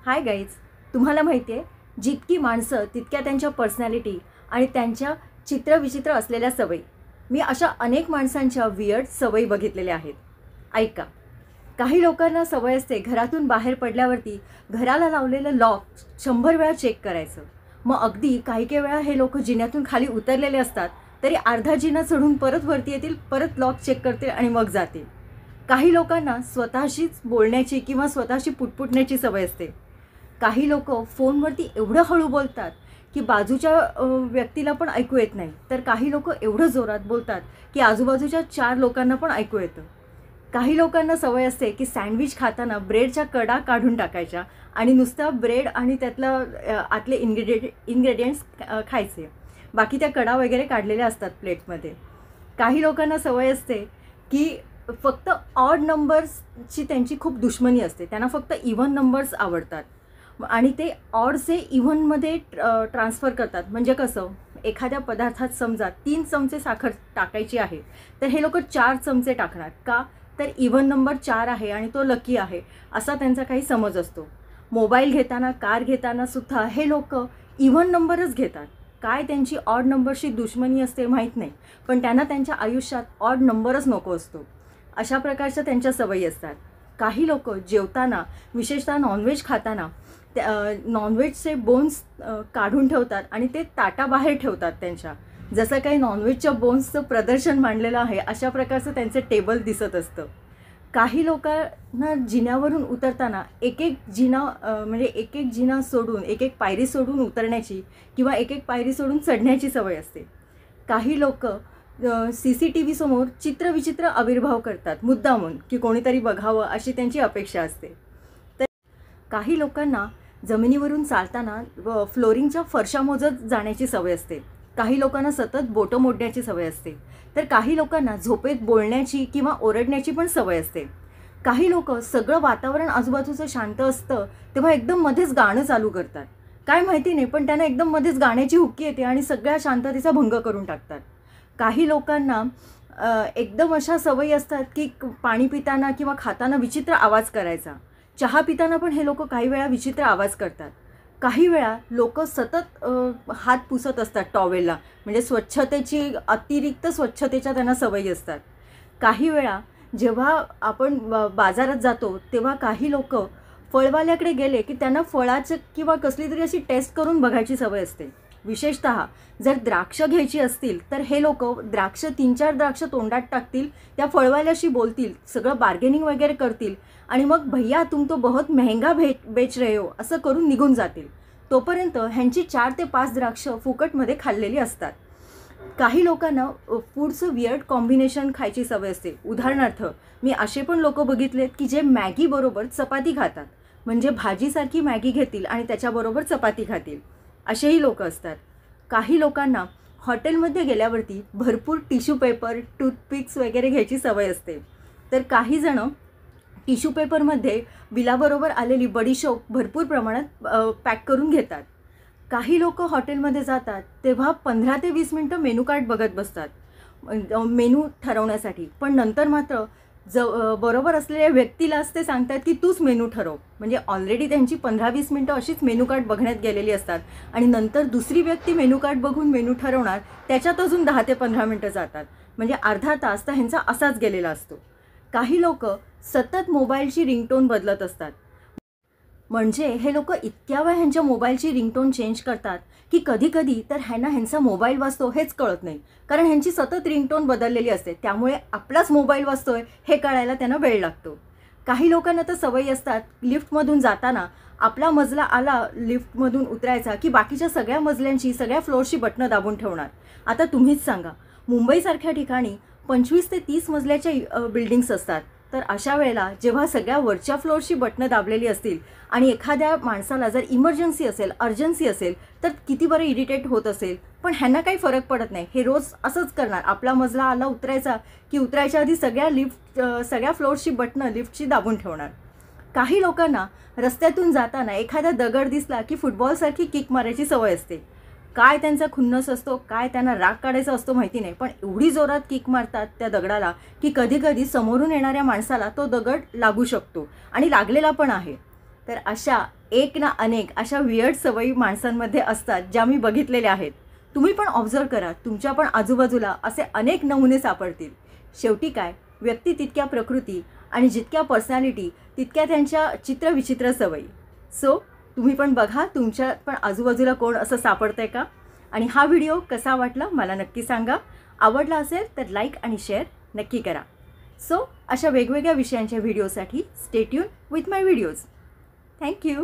Hi guys, तुम्हाला माहिती आहे जितकी माणसं तितक्या त्यांच्या पर्सनॅलिटी आणि त्यांच्या चित्रविचित्र असलेल्या सवयी. मी अशा अनेक माणसांच्या वियर्ड सवयी बघितलेल्या आहेत. ऐका, काही लोकांना सवय असते घरातून बाहेर पडल्यावरती घराला लावलेलं लॉक 100 वेळा चेक करायचं. मग अगदी काही वेळा हे लोक जिन्यातून खाली उतरलेले असतात तरी अर्धा जिना चढून परत वरती येतील, परत लॉक चेक करतील आणि मग जातील. काही लोकांना स्वतःशीच बोलण्याची किंवा स्वतःशी पुटपुटण्याची सवय असते. काही लोक फोनवरती एवढं हळू बोलतात की बाजूच्या व्यक्तीला पण ऐकू येत नाही, तर काही लोक एवढं जोरात बोलतात की आजूबाजूच्या 4 लोकांना पण ऐकू येतं. काही लोकांना सवय असते की सँडविच खाताना ब्रेडच्या कडा काढून टाकायच्या आणि नुसता ब्रेड आणि त्यातलं आतले इन्ग्रेडियंट्स खायचे, बाकी त्या कडा वगैरे काढलेल्या असतात प्लेटमध्ये. काही लोकांना सवय असते की फक्त ऑड नंबर्सची त्यांची खूप दुश्मनी असते, त्यांना फक्त इव्हन नंबर्स आवडतात आणि ते ऑडचे इव्हनमध्ये ट्रान्सफर करतात. म्हणजे कसं, एखाद्या पदार्थात समजा 3 चमचे साखर टाकायची आहे तर हे लोक 4 चमचे टाकणार का, तर इव्हन नंबर 4 आहे आणि तो लकी आहे असा त्यांचा काही समज असतो. मोबाईल घेताना, कार घेताना सुद्धा हे लोक इव्हन नंबरच घेतात. काय त्यांची ऑड नंबरशी दुश्मनी असते माहीत नाही, पण त्यांना त्यांच्या आयुष्यात ऑड नंबरच नको असतो. अशा प्रकारच्या त्यांच्या सवयी असतात. काही लोक जेवताना, विशेषतः नॉनव्हेज खाताना नॉनव्हेजचे बोन्स काढून ठेवतात आणि ते ताटाबाहेर ठेवतात त्यांच्या. जसं काही नॉनव्हेजच्या बोन्सचं प्रदर्शन मांडलेलं आहे अशा प्रकारचं त्यांचं टेबल दिसत असतं. काही लोकांना जिन्यावरून उतरताना एक एक जिना सोडून, एक एक पायरी सोडून उतरण्याची किंवा एक एक पायरी सोडून चढण्याची सवय असते. काही लोक CCTV समोर चित्रविचित्र आविर्भाव करतात मुद्दामून, की कोणीतरी बघावं अशी त्यांची अपेक्षा असते. तर काही लोकांना जमिनीवरून चालताना फ्लोरिंगच्या फरशा मोजत जाण्याची सवय असते. काही लोकांना सतत बोटं मोडण्याची सवय असते. तर काही लोकांना झोपेत बोलण्याची किंवा ओरडण्याची पण सवय असते. काही लोक सगळं वातावरण आजूबाजूचं शांत असतं तेव्हा एकदम मध्येच गाणं चालू करतात. काय माहिती नाही, पण त्यांना एकदम मध्येच गाण्याची हुक्की येते आणि सगळ्या शांततेचा भंग करून टाकतात. काही लोकांना एकदम अशा सवयी असतात की पाणी पिताना किंवा खाताना विचित्र आवाज करायचा. चहा पिताना पण हे लोक काही वेळा विचित्र आवाज करतात. काही वेळा लोक सतत हात पुसत असतात टॉवेलला, म्हणजे अतिरिक्त स्वच्छतेच्या त्यांना सवयी असतात. काही वेळा जेव्हा आपण बाजारात जातो तेव्हा काही लोक फळवाल्याकडे गेले की त्यांना फळाचं किंवा कसली तरी अशी टेस्ट करून बघायची सवय असते. विशेषतः जर द्राक्ष घ्यायची असतील तर हे लोक 3-4 द्राक्ष तोंडात टाकतील, त्या फळवाल्याशी बोलतील, सगळं बार्गेनिंग वगैरे करतील आणि मग भैया तुम तो बहुत महंगा बेच रहे हो असं करून निघून जातील. तोपर्यंत ह्यांची 4 ते 5 द्राक्ष फुकटमध्ये खाल्लेली असतात. काही लोकांना फूडचं वियर्ड कॉम्बिनेशन खायची सवय असते. उदाहरणार्थ, मी असे पण लोक बघितलेत की जे मॅगी बरोबर चपाती खातात, म्हणजे भाजीसारखी मॅगी घेतील आणि त्याच्याबरोबर चपाती खातील, असेही लोक असतात. काही लोकांना हॉटेलमध्ये गेल्यावरती भरपूर टिश्यू पेपर, टूथपिक्स वगैरे घ्यायची सवय असते. तर काही जण टिश्यू पेपरमध्ये बिलाबरोबर आलेली बडीशोप भरपूर प्रमाणात पॅक करून घेतात. काही लोक हॉटेलमध्ये जातात तेव्हा 15 ते 20 मिनटं मेनू कार्ड बघत बसतात मेनू ठरवण्यासाठी, पण नंतर मात्र बरोबर असलेल्या व्यक्तीलाच ते सांगतात की तूच मेनू ठरव. म्हणजे ऑलरेडी त्यांची 15-20 मिनटं अशीच मेनू कार्ड बघण्यात गेलेली असतात आणि नंतर दुसरी व्यक्ती मेनू कार्ड बघून मेनू ठरवणार, त्याच्यात अजून 10 ते 15 मिनटं जातात. म्हणजे अर्धा तास तर ह्यांचा असाच गेलेला असतो. काही लोक सतत मोबाईलची रिंगटोन बदलत असतात. म्हणजे हे लोक इतक्या वेळा ह्यांच्या मोबाईलची रिंगटोन चेंज करतात की कधी तर ह्यांचा मोबाईल वाजतो हेच कळत नाही, कारण ह्यांची सतत रिंगटोन बदललेली असते. त्यामुळे आपलाच मोबाईल वाजतोय हे कळायला त्यांना वेळ लागतो. काही लोकांना तर सवयी असतात लिफ्टमधून जाताना आपला मजला आला लिफ्टमधून उतरायचा की बाकीच्या सगळ्या मजल्यांची, सगळ्या फ्लोअरची बटणं दाबून ठेवणार. आता तुम्हीच सांगा, मुंबईसारख्या ठिकाणी 25 ते 30 मजल्याच्या बिल्डिंग्स असतात, तर अशा वेळेला जेव्हा सगळ्या वरच्या फ्लोअरची बटणं दाबलेली असतील आणि एखाद्या माणसाला जर इमर्जन्सी असेल, अर्जन्सी असेल, तर किती बरं इरिटेट होत असेल. पण ह्यांना काही फरक पडत नाही, हे रोज असंच करणार. आपला मजला आला उतरायचा की उतरायच्या आधी सगळ्या फ्लोअरची बटणं लिफ्टची दाबून ठेवणार. काही लोकांना रस्त्यातून जाताना एखादा दगड दिसला की फुटबॉलसारखी किक मारायची सवय असते. काय त्यांचा खुन्नस असतो, काय त्यांना राग काढायचा असतो माहिती नाही, पण एवढी जोरात किक मारतात त्या दगडाला की कधी समोरून येणाऱ्या माणसाला तो दगड लागू शकतो आणि लागलेला पण आहे. तर अशा एक ना अनेक अशा वियर्ड सवयी माणसांमध्ये असतात ज्या मी बघितलेल्या आहेत. तुम्ही पण ऑब्झर्व करा, तुमच्या पण आजूबाजूला असे अनेक नमुने सापडतील. शेवटी काय, व्यक्ती तितक्या प्रकृती आणि जितक्या पर्सनॅलिटी तितक्या त्यांच्या चित्रविचित्र सवयी. सो तुम्ही पण बघा तुमच्या पण आजूबाजूला कोण असं सापडतंय का. आणि हा व्हिडिओ कसा वाटला मला नक्की सांगा. आवडला असेल तर लाईक आणि शेअर नक्की करा. सो अशा वेगवेगळ्या विषयांच्या व्हिडिओसाठी stay tune with my videos. Thank you.